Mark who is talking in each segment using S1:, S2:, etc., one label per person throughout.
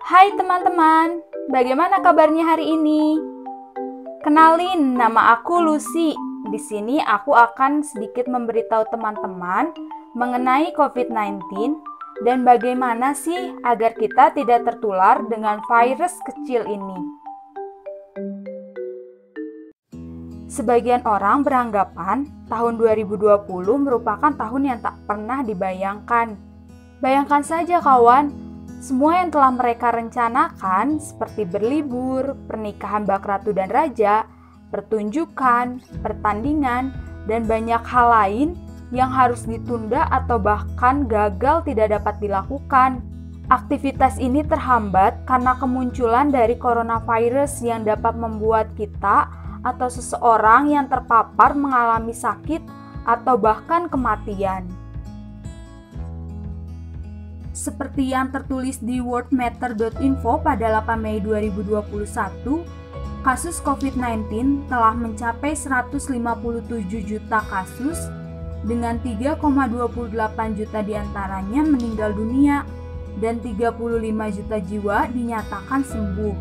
S1: Hai teman-teman, bagaimana kabarnya hari ini? Kenalin, nama aku Lucy. Di sini aku akan sedikit memberitahu teman-teman mengenai COVID-19 dan bagaimana sih agar kita tidak tertular dengan virus kecil ini. Sebagian orang beranggapan tahun 2020 merupakan tahun yang tak pernah dibayangkan. Bayangkan saja kawan, semua yang telah mereka rencanakan seperti berlibur, pernikahan bak ratu dan raja, pertunjukan, pertandingan, dan banyak hal lain yang harus ditunda atau bahkan gagal tidak dapat dilakukan. Aktivitas ini terhambat karena kemunculan dari coronavirus yang dapat membuat kita atau seseorang yang terpapar mengalami sakit atau bahkan kematian. Seperti yang tertulis di worldmatter.info pada 8 Mei 2021, kasus COVID-19 telah mencapai 157 juta kasus dengan 3,28 juta diantaranya meninggal dunia dan 35 juta jiwa dinyatakan sembuh.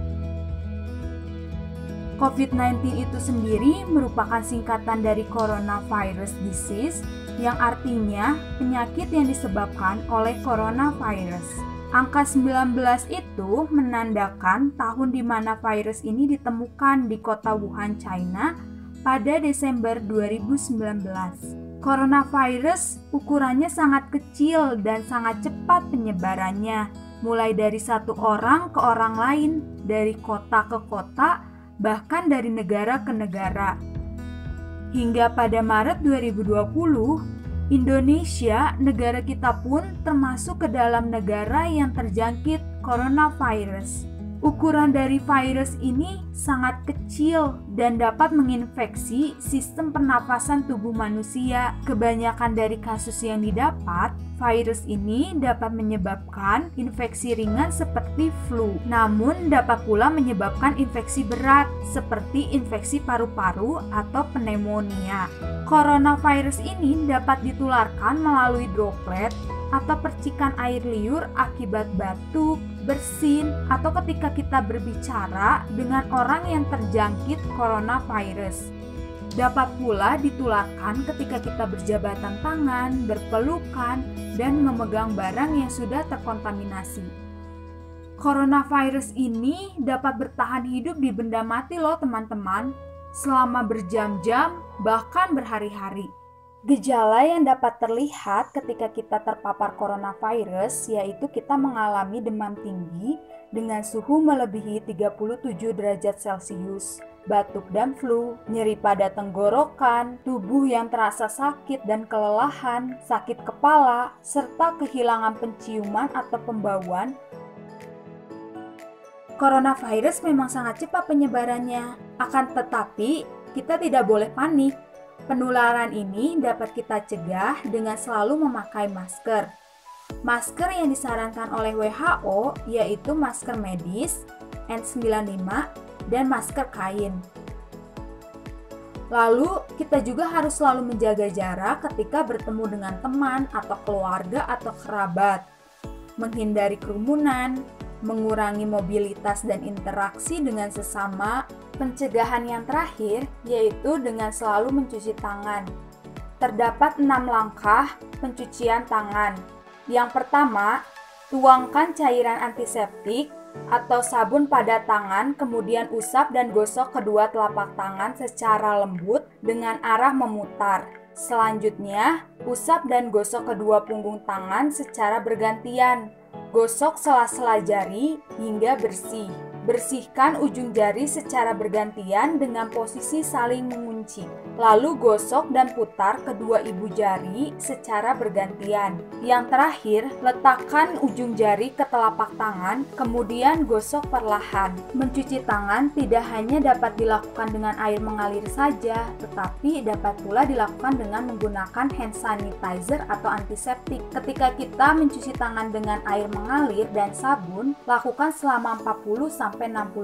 S1: COVID-19 itu sendiri merupakan singkatan dari coronavirus disease yang artinya penyakit yang disebabkan oleh coronavirus. Angka 19 itu menandakan tahun di mana virus ini ditemukan di kota Wuhan, China pada Desember 2019. Coronavirus ukurannya sangat kecil dan sangat cepat penyebarannya, mulai dari satu orang ke orang lain, dari kota ke kota, bahkan dari negara ke negara. Hingga pada Maret 2020, Indonesia, negara kita pun termasuk ke dalam negara yang terjangkit coronavirus. Ukuran dari virus ini sangat kecil dan dapat menginfeksi sistem pernafasan tubuh manusia. Kebanyakan dari kasus yang didapat, virus ini dapat menyebabkan infeksi ringan seperti flu, namun dapat pula menyebabkan infeksi berat seperti infeksi paru-paru atau pneumonia. Coronavirus ini dapat ditularkan melalui droplet atau percikan air liur akibat batuk, bersin, atau ketika kita berbicara dengan orang yang terjangkit coronavirus. Dapat pula ditularkan ketika kita berjabatan tangan, berpelukan, dan memegang barang yang sudah terkontaminasi. Coronavirus ini dapat bertahan hidup di benda mati loh teman-teman, selama berjam-jam, bahkan berhari-hari. Gejala yang dapat terlihat ketika kita terpapar coronavirus yaitu kita mengalami demam tinggi dengan suhu melebihi 37 derajat Celcius, batuk dan flu, nyeri pada tenggorokan, tubuh yang terasa sakit dan kelelahan, sakit kepala, serta kehilangan penciuman atau pembauan. Coronavirus memang sangat cepat penyebarannya, akan tetapi kita tidak boleh panik. Penularan ini dapat kita cegah dengan selalu memakai masker. Masker yang disarankan oleh WHO yaitu masker medis, N95, dan masker kain. Lalu, kita juga harus selalu menjaga jarak ketika bertemu dengan teman atau keluarga atau kerabat, menghindari kerumunan, mengurangi mobilitas dan interaksi dengan sesama. Pencegahan yang terakhir yaitu dengan selalu mencuci tangan. Terdapat 6 langkah pencucian tangan. Yang pertama, tuangkan cairan antiseptik atau sabun pada tangan, kemudian usap dan gosok kedua telapak tangan secara lembut dengan arah memutar. Selanjutnya, usap dan gosok kedua punggung tangan secara bergantian. Gosok sela-sela jari hingga bersih. Bersihkan ujung jari secara bergantian dengan posisi saling mengunci. Lalu gosok dan putar kedua ibu jari secara bergantian. Yang terakhir, letakkan ujung jari ke telapak tangan, kemudian gosok perlahan. Mencuci tangan tidak hanya dapat dilakukan dengan air mengalir saja, tetapi dapat pula dilakukan dengan menggunakan hand sanitizer atau antiseptik. Ketika kita mencuci tangan dengan air mengalir dan sabun, lakukan selama 40-60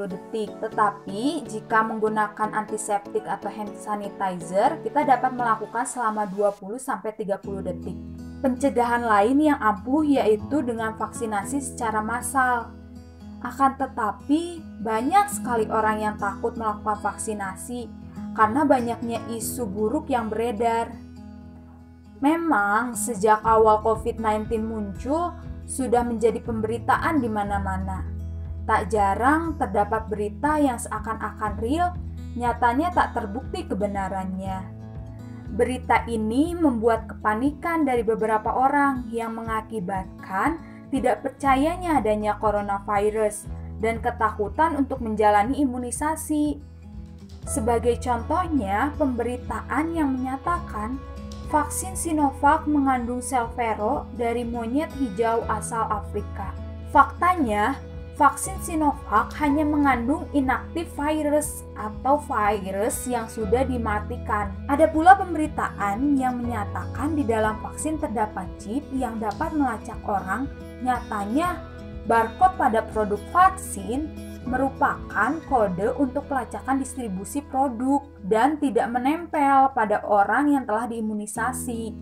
S1: detik. Tetapi jika menggunakan antiseptik atau hand sanitizer, kita dapat melakukan selama 20-30 detik. Pencegahan lain yang ampuh yaitu dengan vaksinasi secara massal. Akan tetapi, banyak sekali orang yang takut melakukan vaksinasi karena banyaknya isu buruk yang beredar. Memang, sejak awal COVID-19 muncul, sudah menjadi pemberitaan di mana-mana. Tak jarang terdapat berita yang seakan-akan real, nyatanya tak terbukti kebenarannya. Berita ini membuat kepanikan dari beberapa orang yang mengakibatkan tidak percayanya adanya coronavirus dan ketakutan untuk menjalani imunisasi. Sebagai contohnya, pemberitaan yang menyatakan vaksin Sinovac mengandung sel vero dari monyet hijau asal Afrika. Faktanya, vaksin Sinovac hanya mengandung inactive virus atau virus yang sudah dimatikan. Ada pula pemberitaan yang menyatakan di dalam vaksin terdapat chip yang dapat melacak orang. Nyatanya, barcode pada produk vaksin merupakan kode untuk pelacakan distribusi produk dan tidak menempel pada orang yang telah diimunisasi.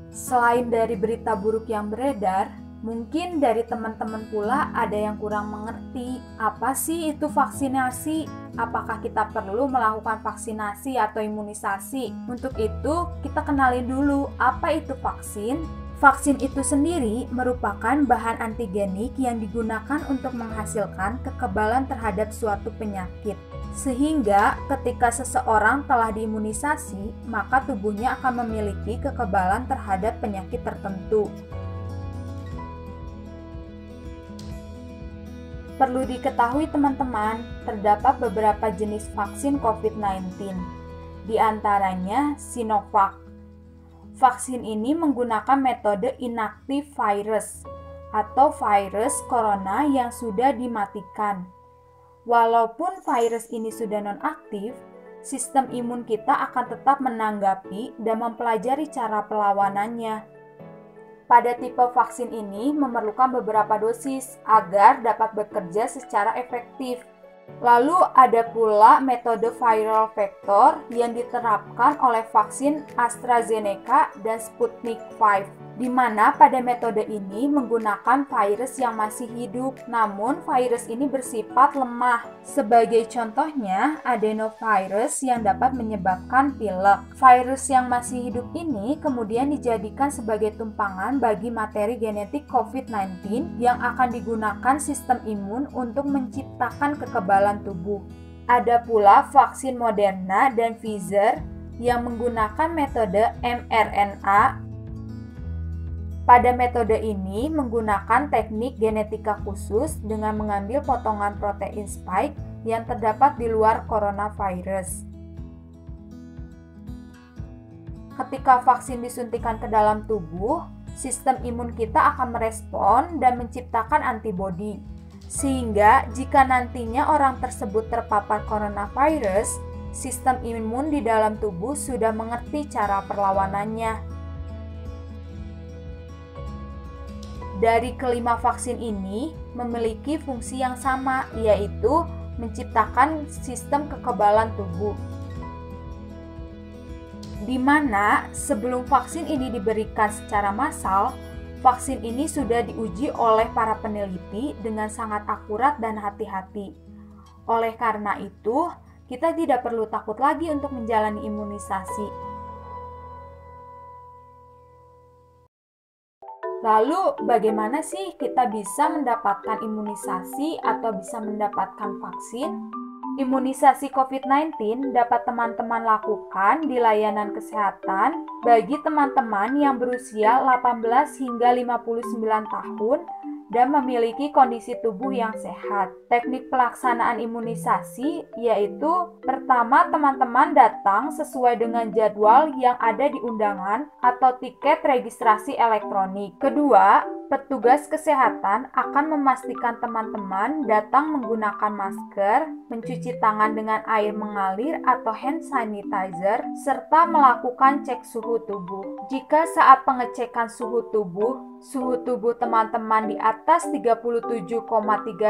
S1: Selain dari berita buruk yang beredar, mungkin dari teman-teman pula ada yang kurang mengerti apa sih itu vaksinasi, apakah kita perlu melakukan vaksinasi atau imunisasi. Untuk itu, kita kenalin dulu apa itu vaksin. Vaksin itu sendiri merupakan bahan antigenik yang digunakan untuk menghasilkan kekebalan terhadap suatu penyakit. Sehingga ketika seseorang telah diimunisasi, maka tubuhnya akan memiliki kekebalan terhadap penyakit tertentu. Perlu diketahui teman-teman, terdapat beberapa jenis vaksin COVID-19. Di antaranya Sinovac. Vaksin ini menggunakan metode inactive virus atau virus corona yang sudah dimatikan. Walaupun virus ini sudah nonaktif, sistem imun kita akan tetap menanggapi dan mempelajari cara perlawanannya. Pada tipe vaksin ini memerlukan beberapa dosis agar dapat bekerja secara efektif. Lalu ada pula metode viral vector yang diterapkan oleh vaksin AstraZeneca dan Sputnik V, di mana pada metode ini menggunakan virus yang masih hidup, namun virus ini bersifat lemah. Sebagai contohnya, adenovirus yang dapat menyebabkan pilek. Virus yang masih hidup ini kemudian dijadikan sebagai tumpangan bagi materi genetik COVID-19 yang akan digunakan sistem imun untuk menciptakan kekebalan tubuh. Ada pula vaksin Moderna dan Pfizer yang menggunakan metode mRNA. Pada metode ini menggunakan teknik genetika khusus dengan mengambil potongan protein spike yang terdapat di luar coronavirus. Ketika vaksin disuntikan ke dalam tubuh, sistem imun kita akan merespon dan menciptakan antibodi. Sehingga jika nantinya orang tersebut terpapar coronavirus, sistem imun di dalam tubuh sudah mengerti cara perlawanannya. Dari kelima vaksin ini memiliki fungsi yang sama, yaitu menciptakan sistem kekebalan tubuh. Di mana sebelum vaksin ini diberikan secara massal, vaksin ini sudah diuji oleh para peneliti dengan sangat akurat dan hati-hati. Oleh karena itu, kita tidak perlu takut lagi untuk menjalani imunisasi. Lalu, bagaimana sih kita bisa mendapatkan imunisasi atau bisa mendapatkan vaksin? Imunisasi COVID-19 dapat teman-teman lakukan di layanan kesehatan bagi teman-teman yang berusia 18 hingga 59 tahun dan memiliki kondisi tubuh yang sehat. Teknik pelaksanaan imunisasi yaitu pertama, teman-teman datang sesuai dengan jadwal yang ada di undangan atau tiket registrasi elektronik. Kedua, petugas kesehatan akan memastikan teman-teman datang menggunakan masker, mencuci tangan dengan air mengalir atau hand sanitizer, serta melakukan cek suhu tubuh. Jika saat pengecekan suhu tubuh teman-teman di atas 37,3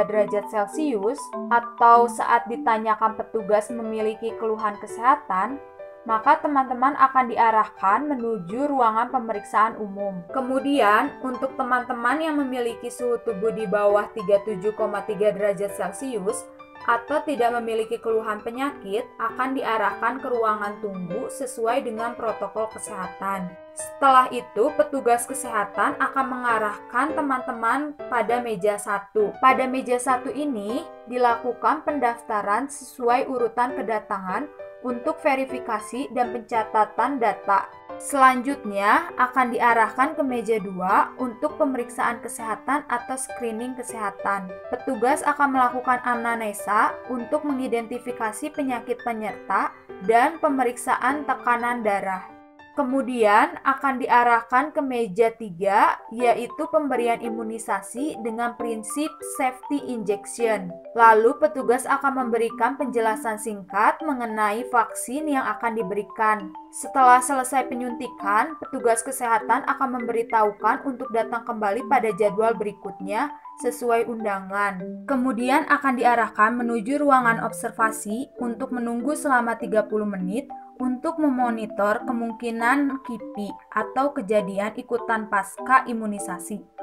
S1: derajat Celcius atau saat ditanyakan petugas memiliki keluhan kesehatan, maka teman-teman akan diarahkan menuju ruangan pemeriksaan umum. Kemudian, untuk teman-teman yang memiliki suhu tubuh di bawah 37,3 derajat Celcius atau tidak memiliki keluhan penyakit, akan diarahkan ke ruangan tunggu sesuai dengan protokol kesehatan. Setelah itu, petugas kesehatan akan mengarahkan teman-teman pada meja 1. Pada meja 1 ini dilakukan pendaftaran sesuai urutan kedatangan untuk verifikasi dan pencatatan data. Selanjutnya akan diarahkan ke meja 2 untuk pemeriksaan kesehatan atau screening kesehatan. Petugas akan melakukan anamnesa untuk mengidentifikasi penyakit penyerta dan pemeriksaan tekanan darah. Kemudian akan diarahkan ke meja 3, yaitu pemberian imunisasi dengan prinsip safety injection. Lalu petugas akan memberikan penjelasan singkat mengenai vaksin yang akan diberikan. Setelah selesai penyuntikan, petugas kesehatan akan memberitahukan untuk datang kembali pada jadwal berikutnya sesuai undangan. Kemudian akan diarahkan menuju ruangan observasi untuk menunggu selama 30 menit untuk memonitor kemungkinan KIPI atau kejadian ikutan pasca imunisasi.